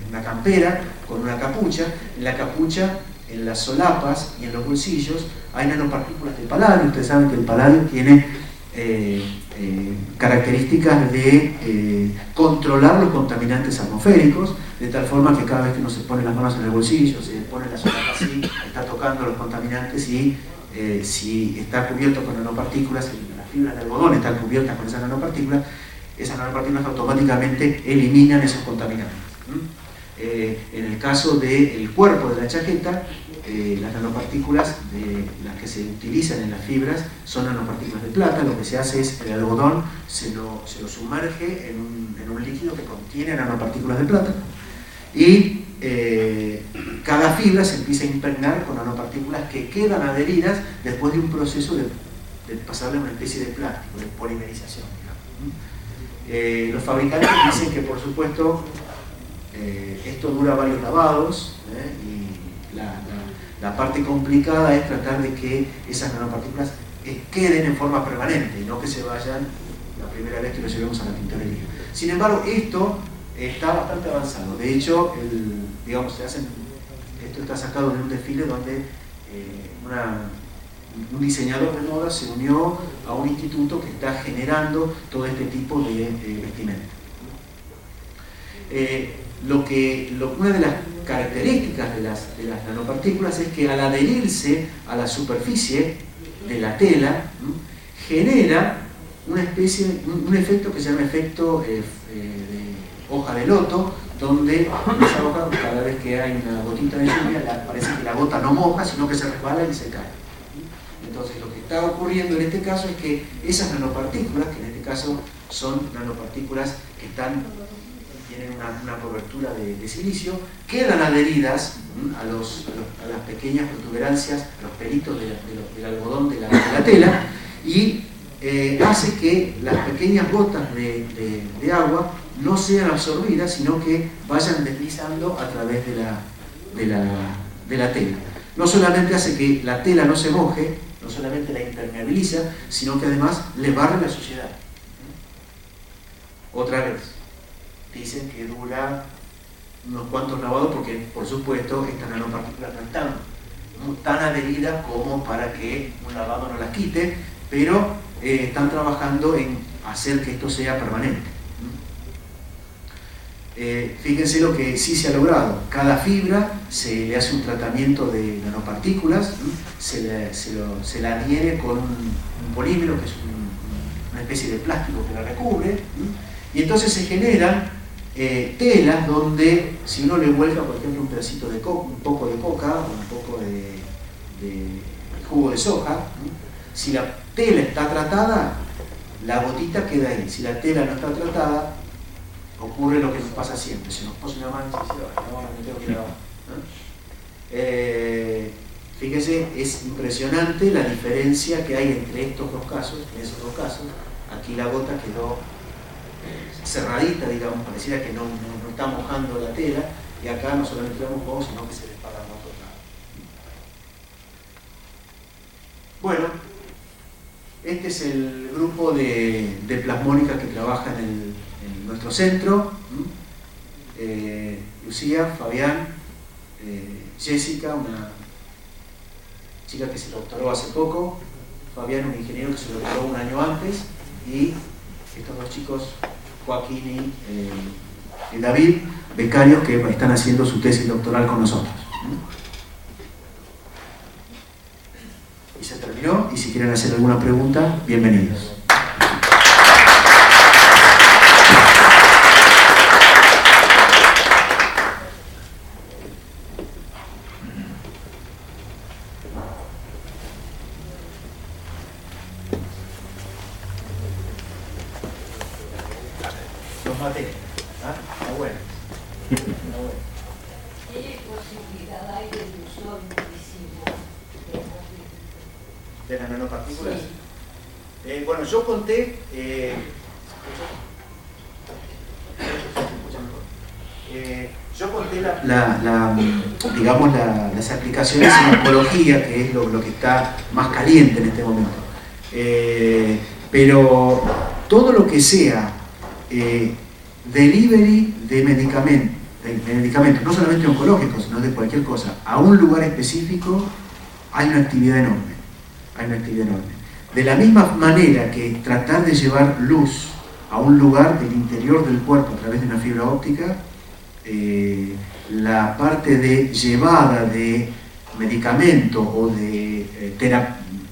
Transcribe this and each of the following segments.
una campera con una capucha. En la capucha, en las solapas y en los bolsillos hay nanopartículas de paladio. Ustedes saben que el paladio tiene características de controlar los contaminantes atmosféricos, de tal forma que cada vez que uno se pone las manos en el bolsillo, se pone la solapa así, está tocando los contaminantes, y si está cubierto con nanopartículas, si las fibras de algodón están cubiertas con esas nanopartículas automáticamente eliminan esos contaminantes. En el caso del cuerpo de la chaqueta, las nanopartículas las que se utilizan en las fibras son nanopartículas de plata. Lo que se hace es el algodón se lo sumerge en un líquido que contiene nanopartículas de plata, y cada fibra se empieza a impregnar con nanopartículas que quedan adheridas después de un proceso de pasarle a una especie de plástico, de polimerización, digamos. Los fabricantes dicen que, por supuesto, esto dura varios lavados, y la parte complicada es tratar de que esas nanopartículas queden en forma permanente y no que se vayan la primera vez que lo llevemos a la tintorería. Sin embargo, esto está bastante avanzado. De hecho, esto está sacado de un desfile donde un diseñador de moda se unió a un instituto que está generando todo este tipo de vestimenta. Una de las características de las nanopartículas es que al adherirse a la superficie de la tela, genera un efecto que se llama efecto de hoja de loto, donde esa hoja, cada vez que hay una gotita de lluvia, parece que la gota no moja, sino que se resbala y se cae. Entonces, lo que está ocurriendo en este caso es que esas nanopartículas, que en este caso son nanopartículas que tienen una cobertura de silicio, quedan adheridas a las pequeñas protuberancias, a los pelitos del algodón de la tela, y hace que las pequeñas gotas de agua no sean absorbidas, sino que vayan deslizando a través de la tela. No solamente hace que la tela no se moje, no solamente la impermeabiliza, sino que además le barre la suciedad. Otra vez, dicen que dura unos cuantos lavados porque, por supuesto, estas nanopartículas no están tan adheridas como para que un lavado no las quite, pero están trabajando en hacer que esto sea permanente. Fíjense lo que sí se ha logrado. Cada fibra se le hace un tratamiento de nanopartículas, se la adhiere con un polímero, que es una especie de plástico que la recubre, y entonces se generan telas donde, si uno le vuelca, por ejemplo, un pedacito de coca, un poco de coca o un poco de jugo de soja, si la tela está tratada, la gotita queda ahí. Si la tela no está tratada, ocurre lo que nos pasa siempre: se nos pone una mano y se dice, no, me tengo que lavar. Fíjense, es impresionante la diferencia que hay entre estos dos casos. En esos dos casos, aquí la gota quedó cerradita, digamos, pareciera que no está mojando la tela, y acá no solamente la mojó, sino que se desparramó a otro lado. Bueno, este es el grupo de plasmónicas que trabaja en nuestro centro. Lucía, Fabián, Jessica, una chica que se doctoró hace poco, Fabián, un ingeniero que se doctoró un año antes, y estos dos chicos, Joaquín y David, becarios que están haciendo su tesis doctoral con nosotros. Y se terminó, y si quieren hacer alguna pregunta, bienvenidos. Los maté. Está bueno. ¿Qué posibilidad hay de uso en medicina de las nanopartículas? Sí. Bueno, yo conté digamos, las aplicaciones en oncología, que es lo que está más caliente en este momento. Pero todo lo que sea delivery de medicamentos, no solamente oncológicos, sino de cualquier cosa, a un lugar específico, hay una actividad enorme. Hay una actividad enorme. De la misma manera que tratar de llevar luz a un lugar del interior del cuerpo a través de una fibra óptica, la parte de llevada de medicamento o de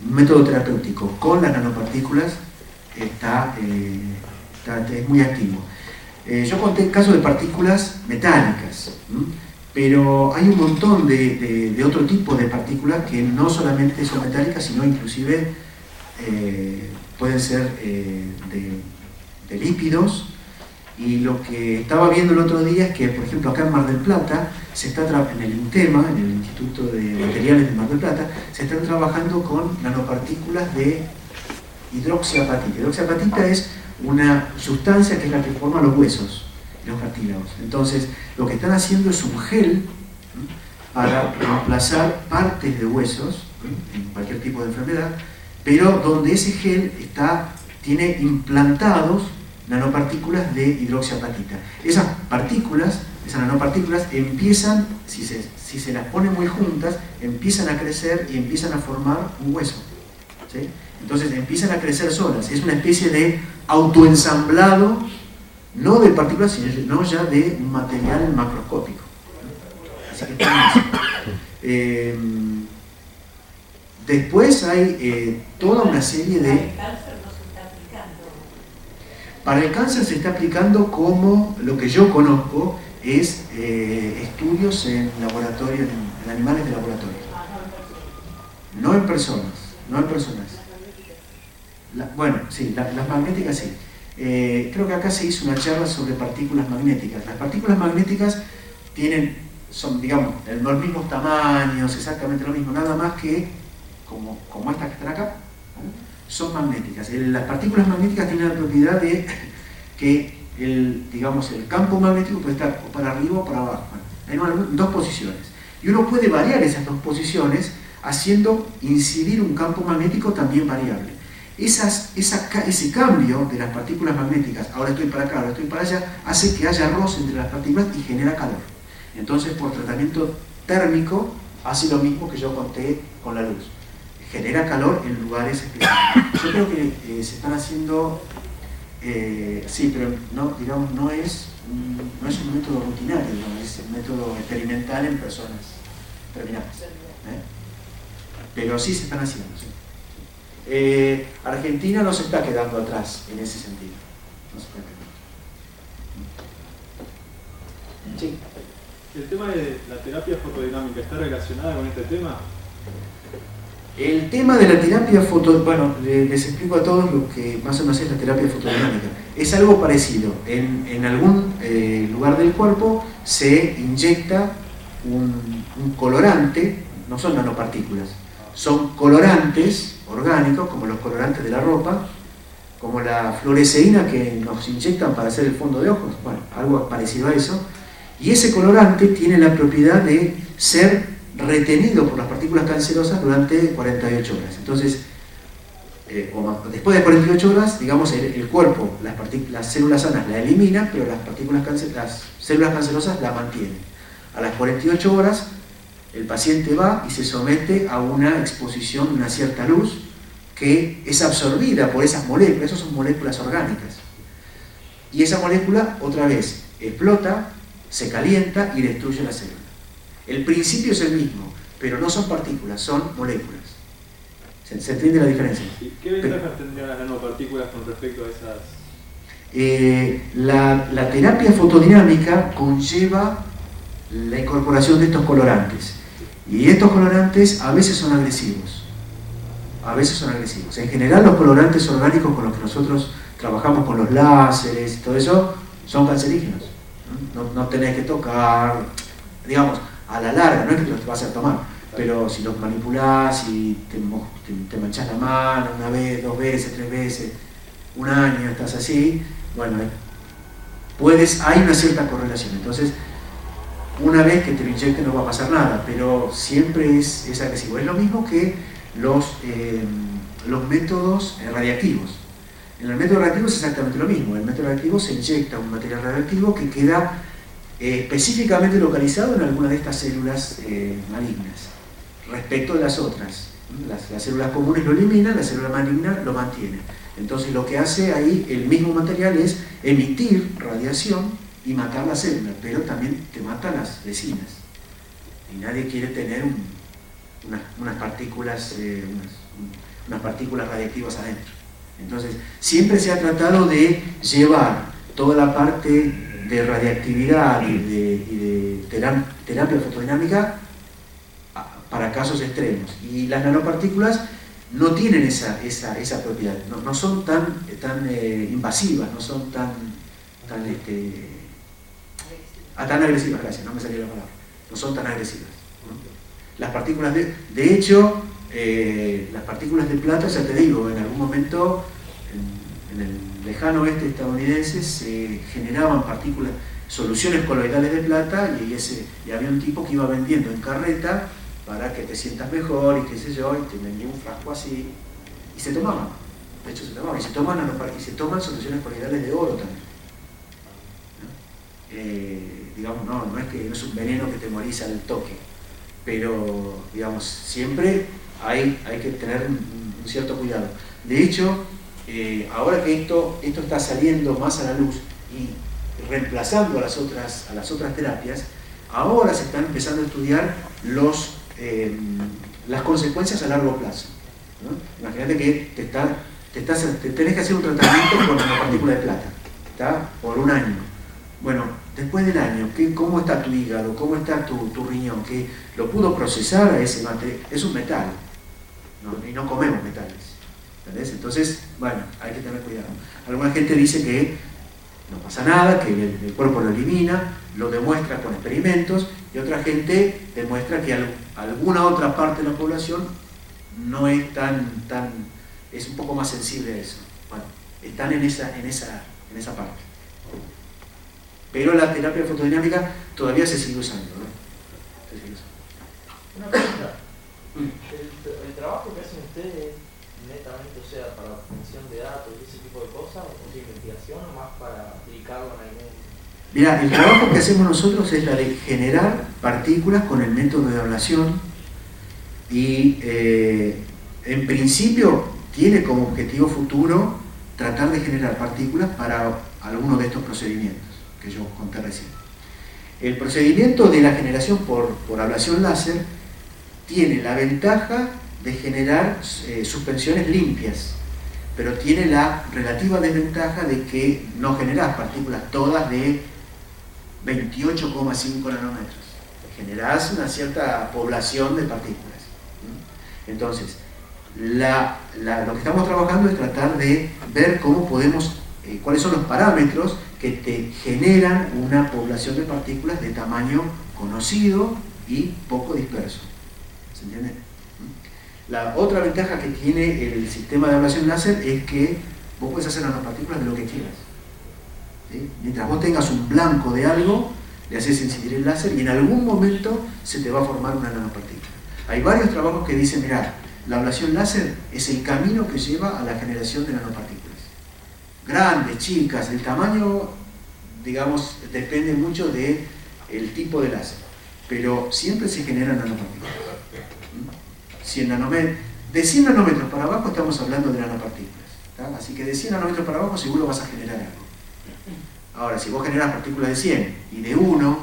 método terapéutico con las nanopartículas es muy activo. Yo conté casos de partículas metálicas, pero hay un montón de otro tipo de partículas que no solamente son metálicas, sino inclusive pueden ser de lípidos. Y lo que estaba viendo el otro día es que, por ejemplo, acá en Mar del Plata, en el INTEMA, en el Instituto de Materiales de Mar del Plata, se están trabajando con nanopartículas de hidroxiapatita. Hidroxiapatita es una sustancia que es la que forma los huesos y los cartílagos. Entonces, lo que están haciendo es un gel para reemplazar partes de huesos en cualquier tipo de enfermedad, pero donde ese gel tiene implantados nanopartículas de hidroxiapatita. Esas nanopartículas empiezan, si se las pone muy juntas, empiezan a crecer y empiezan a formar un hueso, ¿sí? Entonces empiezan a crecer solas. Es una especie de autoensamblado, no de partículas, sino ya de un material macroscópico. Así que después hay toda una serie de... Para el cáncer se está aplicando como lo que yo conozco es estudios en laboratorio, en animales de laboratorio. No en personas. Bueno, sí, las magnéticas sí. Creo que acá se hizo una charla sobre partículas magnéticas. Las partículas magnéticas son, digamos, los mismos tamaños, exactamente lo mismo, nada más que como estas que están acá, ¿no? Son magnéticas. Las partículas magnéticas tienen la propiedad de que el campo magnético puede estar o para arriba o para abajo. Bueno, hay dos posiciones. Y uno puede variar esas dos posiciones haciendo incidir un campo magnético también variable. Ese cambio de las partículas magnéticas, ahora estoy para acá, ahora estoy para allá, hace que haya roce entre las partículas y genera calor. Entonces, por tratamiento térmico, hace lo mismo que yo conté con la luz. Genera calor en lugares específicos. Yo creo que se están haciendo, sí, pero no es un método rutinario, es un método experimental en personas terminadas. Pero sí se están haciendo. Sí. Argentina no se está quedando atrás en ese sentido. No se está quedando. Sí. ¿El tema de la terapia fotodinámica está relacionada con este tema? El tema de la terapia bueno, les explico a todos lo que más o menos es la terapia fotodinámica. Es algo parecido. En algún lugar del cuerpo se inyecta un colorante, no son nanopartículas, son colorantes orgánicos, como los colorantes de la ropa, como la fluoresceína que nos inyectan para hacer el fondo de ojos, bueno, algo parecido a eso. Y ese colorante tiene la propiedad de ser retenido por las partículas cancerosas durante 48 horas. Entonces, después de 48 horas, digamos, el cuerpo, las células sanas la eliminan, pero las células cancerosas la mantienen. A las 48 horas, el paciente va y se somete a una exposición de una cierta luz que es absorbida por esas moléculas. Esas son moléculas orgánicas. Y esa molécula, otra vez, explota, se calienta y destruye la célula. El principio es el mismo, pero no son partículas, son moléculas. ¿Se entiende la diferencia? ¿Y qué ventajas tendrían las nanopartículas con respecto a esas? La terapia fotodinámica conlleva la incorporación de estos colorantes. Y estos colorantes a veces son agresivos. En general, los colorantes orgánicos con los que nosotros trabajamos, con los láseres y todo eso, son cancerígenos. No tenés que tocar, digamos, a la larga, no es que te los vas a tomar, pero si los manipulás y te manchás la mano una vez, 2 veces, 3 veces, un año, estás así, bueno, hay una cierta correlación. Entonces, una vez que te lo inyecten no va a pasar nada, pero siempre es agresivo. Es lo mismo que los métodos radiactivos. En el método reactivo es exactamente lo mismo. En el método reactivo se inyecta un material radioactivo que queda específicamente localizado en alguna de estas células malignas respecto de las otras. Las células comunes lo eliminan, la célula maligna lo mantiene. Entonces lo que hace ahí el mismo material es emitir radiación y matar la célula, pero también te mata las vecinas. Y nadie quiere tener unas partículas radiactivas adentro. Entonces siempre se ha tratado de llevar toda la parte de radiactividad y de terapia fotodinámica para casos extremos. Y las nanopartículas no tienen esa propiedad, no son tan invasivas, no son tan agresivas, gracias, no me salió la palabra, no son tan agresivas. Las partículas de hecho, las partículas de plata, ya te digo, en algún momento en el lejano oeste estadounidense se generaban partículas, soluciones coloidales de plata, y había un tipo que iba vendiendo en carreta para que te sientas mejor y qué sé yo, y te vendía un frasco así, y se tomaban, de hecho se tomaban, y se toman soluciones coloidales de oro también, ¿no? Digamos, no es un veneno que te morís al toque, pero digamos, siempre hay que tener un cierto cuidado. De hecho, ahora que esto está saliendo más a la luz y reemplazando a las otras terapias, ahora se están empezando a estudiar las consecuencias a largo plazo, ¿no? Imagínate que te tenés que hacer un tratamiento con una partícula de plata, ¿está? Por un año. Bueno, después del año, ¿cómo está tu hígado? ¿Cómo está tu riñón? ¿Que lo pudo procesar a ese material? Es un metal, ¿no? Y no comemos metales, ¿entendés? Entonces, bueno, hay que tener cuidado. Alguna gente dice que no pasa nada, que el cuerpo lo elimina, lo demuestra con experimentos, y otra gente demuestra que alguna otra parte de la población no es es un poco más sensible a eso. Bueno, están en esa parte. Pero la terapia fotodinámica todavía se sigue usando, ¿no? Una pregunta. ¿El trabajo que hacen ustedes netamente, o sea, para la obtención de datos y ese tipo de cosas, o de investigación, o más para aplicarlo en algún... Mira, el trabajo que hacemos nosotros es la de generar partículas con el método de ablación y en principio tiene como objetivo futuro tratar de generar partículas para alguno de estos procedimientos que yo conté recién. El procedimiento de la generación por ablación láser tiene la ventaja de generar suspensiones limpias, pero tiene la relativa desventaja de que no generás partículas todas de 28,5 nanómetros. Generás una cierta población de partículas. Entonces, lo que estamos trabajando es tratar de ver cómo podemos, cuáles son los parámetros que te generan una población de partículas de tamaño conocido y poco disperso. ¿Se entiende? La otra ventaja que tiene el sistema de ablación láser es que vos puedes hacer nanopartículas de lo que quieras. ¿Sí? Mientras vos tengas un blanco de algo, le haces incidir el láser y en algún momento se te va a formar una nanopartícula. Hay varios trabajos que dicen, mirá, la ablación láser es el camino que lleva a la generación de nanopartículas. Grandes, chicas, el tamaño, digamos, depende mucho del tipo de láser, pero siempre se generan nanopartículas. 100 nanómetros. De 100 nanómetros para abajo estamos hablando de nanopartículas, ¿tá? Así que de 100 nanómetros para abajo seguro vas a generar algo. Ahora, si vos generas partículas de 100 y de 1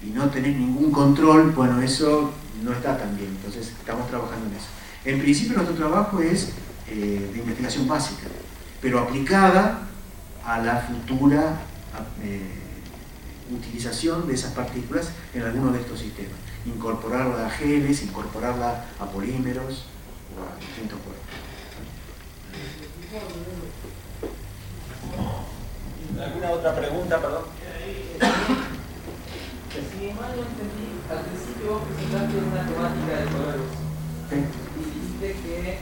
y no tenés ningún control, bueno, eso no está tan bien. Entonces estamos trabajando en eso. En principio nuestro trabajo es de investigación básica, pero aplicada a la futura utilización de esas partículas en alguno de estos sistemas. Incorporarla a geles, incorporarla a polímeros o a distintos cuerpos. ¿Alguna otra pregunta, perdón? Si mal no entendí, al principio vos presentaste una temática de colores. ¿Sí? Y dijiste que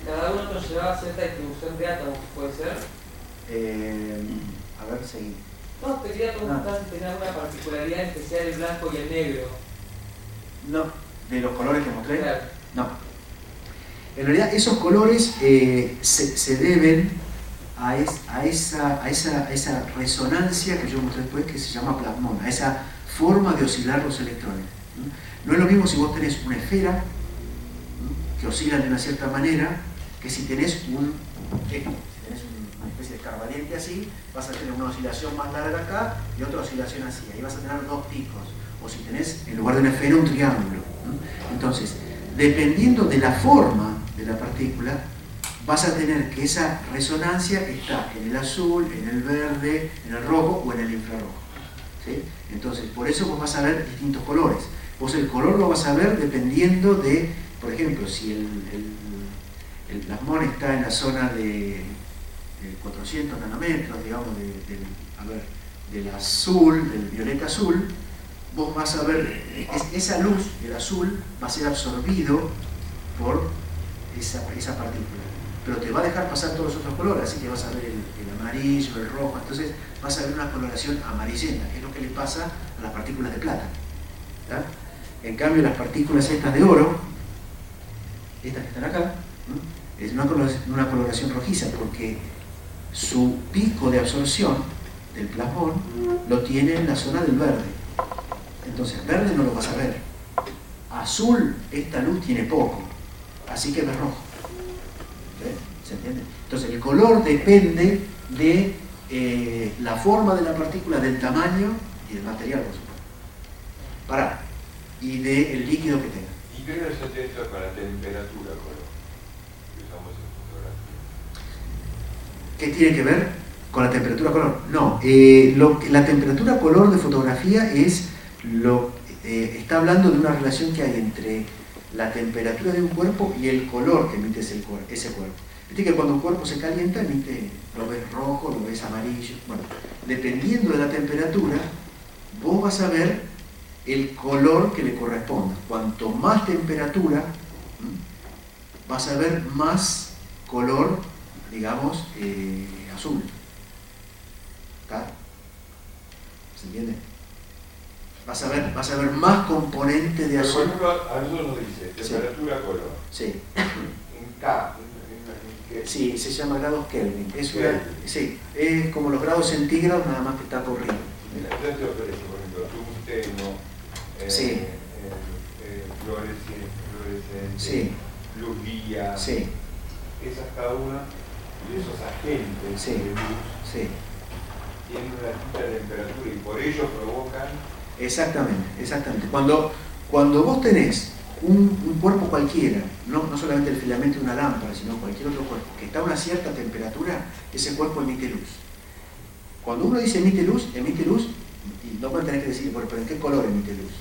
cada uno nos llevaba cierta distribución de átomos, ¿puede ser? A ver, seguí. No, te quería preguntar si tenía alguna particularidad especial el blanco y el negro. No, de los colores que mostré. Claro. No. En realidad esos colores se deben a esa resonancia que yo mostré después, que se llama plasmón, a esa forma de oscilar los electrones. No es lo mismo si vos tenés una esfera que oscila de una cierta manera, que si tenés una especie de escarbadiente así, vas a tener una oscilación más larga acá y otra oscilación así, ahí vas a tener dos picos, o si tenés en lugar de una esfera un triángulo. Entonces, dependiendo de la forma de la partícula, vas a tener que esa resonancia está en el azul, en el verde, en el rojo o en el infrarrojo. ¿Sí? Entonces, por eso vos vas a ver distintos colores. Vos el color lo vas a ver dependiendo de, por ejemplo, si el plasmón está en la zona de 400 nanómetros, digamos, del azul, del violeta azul, vos vas a ver, esa luz, el azul, va a ser absorbido por esa partícula. Pero te va a dejar pasar todos los otros colores, así que vas a ver el amarillo, el rojo, entonces vas a ver una coloración amarillenta, que es lo que le pasa a las partículas de plata. ¿Tá? En cambio, las partículas estas de oro, estas que están acá, es una coloración rojiza, porque su pico de absorción del plasmón lo tiene en la zona del verde. Entonces, verde no lo vas a ver. Azul, esta luz tiene poco, así que ves rojo. ¿Se entiende? Entonces el color depende de la forma de la partícula, del tamaño y del material, por supuesto. Y del líquido que tenga. ¿Y qué relación tiene esto con la temperatura color que usamos en fotografía? ¿Qué tiene que ver con la temperatura color? No, la temperatura color de fotografía está hablando de una relación que hay entre la temperatura de un cuerpo y el color que emite ese cuerpo. Viste que cuando un cuerpo se calienta, lo ves rojo, lo ves amarillo. Bueno, dependiendo de la temperatura, vos vas a ver el color que le corresponda. Cuanto más temperatura, vas a ver más color, digamos, azul. ¿Está? ¿Se entiende? Vas a ver más componente de azul. Por ejemplo, a nosotros nos dice temperatura color. Sí. En K. Sí, se llama grados Kelvin. Es como los grados centígrados, nada más que está corrido. Entonces te ofrece, por ejemplo, tungsteno, fluorescente, sí. luz guía, sí. esas cada una de esos agentes sí. de luz sí. tienen una distinta temperatura y por ello provocan. Exactamente. Cuando vos tenés un cuerpo cualquiera, no solamente el filamento de una lámpara, sino cualquier otro cuerpo, que está a una cierta temperatura, ese cuerpo emite luz. Cuando uno dice emite luz, y no puede tener que decir, bueno, pero ¿en qué color emite luz?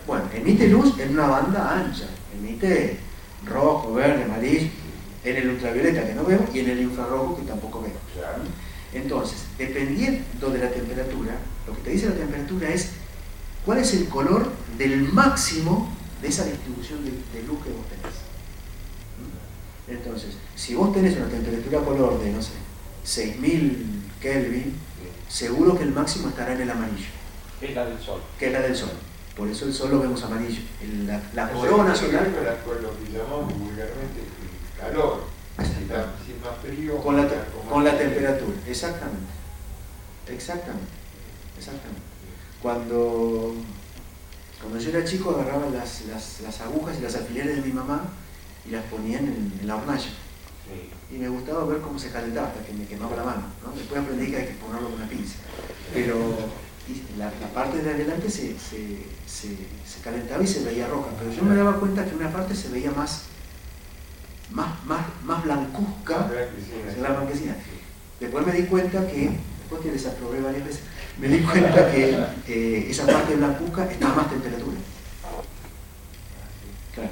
Bueno, emite luz en una banda ancha, emite rojo, verde, amarillo, en el ultravioleta que no vemos y en el infrarrojo que tampoco vemos. Entonces, dependiendo de la temperatura, lo que te dice la temperatura es cuál es el color del máximo de esa distribución de luz que vos tenés. Entonces, si vos tenés una temperatura color de, no sé, 6000 Kelvin, seguro que el máximo estará en el amarillo. Que es la del Sol. Que es la del Sol. Por eso el Sol lo vemos amarillo. La corona solar. Con lo que llamamos vulgarmente el calor. Si es más frío. Con la temperatura. Exactamente. Cuando yo era chico agarraba las agujas y las alfileres de mi mamá y las ponían en la hornalla. Sí. Y me gustaba ver cómo se calentaba hasta que me quemaba la mano, ¿no? Después aprendí que hay que ponerlo con una pinza. Pero la parte de adelante se calentaba y se veía roja. Pero yo me daba cuenta que una parte se veía más blancuzca, la blanquecina. Después me di cuenta que, después que desaprobé varias veces, me di cuenta que esa parte blancuzca está a más temperatura. Claro.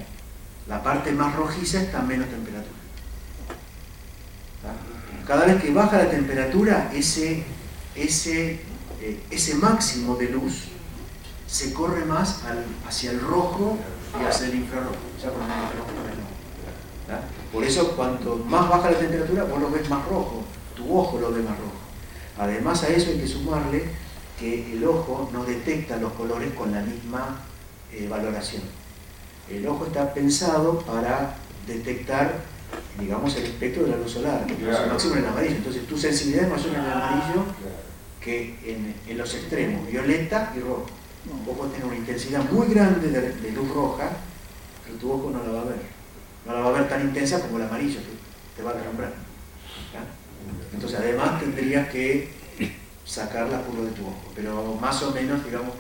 La parte más rojiza está a menos temperatura. Cada vez que baja la temperatura, ese máximo de luz se corre más hacia el rojo y hacia el infrarrojo. Ya con el infrarrojo no. Por eso, cuanto más baja la temperatura, vos lo ves más rojo, tu ojo lo ve más rojo. Además, a eso hay que sumarle que el ojo no detecta los colores con la misma valoración. El ojo está pensado para detectar digamos, el espectro de la luz solar, que es Claro. máximo en el amarillo. Entonces tu sensibilidad es mayor en el amarillo Claro. que en los extremos, violeta y rojo. Vos podés tener una intensidad muy grande de luz roja, pero tu ojo no la va a ver. No la va a ver tan intensa como el amarillo, que te va a deslumbrar. ¿Ya? Entonces además tendrías que sacar la curva de tu ojo, pero más o menos, digamos,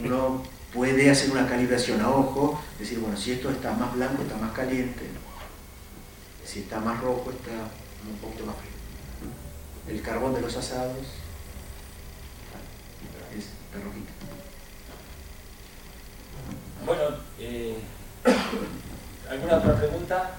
uno puede hacer una calibración a ojo, decir, bueno, si esto está más blanco, está más caliente, si está más rojo, está un poquito más frío. El carbón de los asados es de rojito. Bueno, ¿alguna otra pregunta?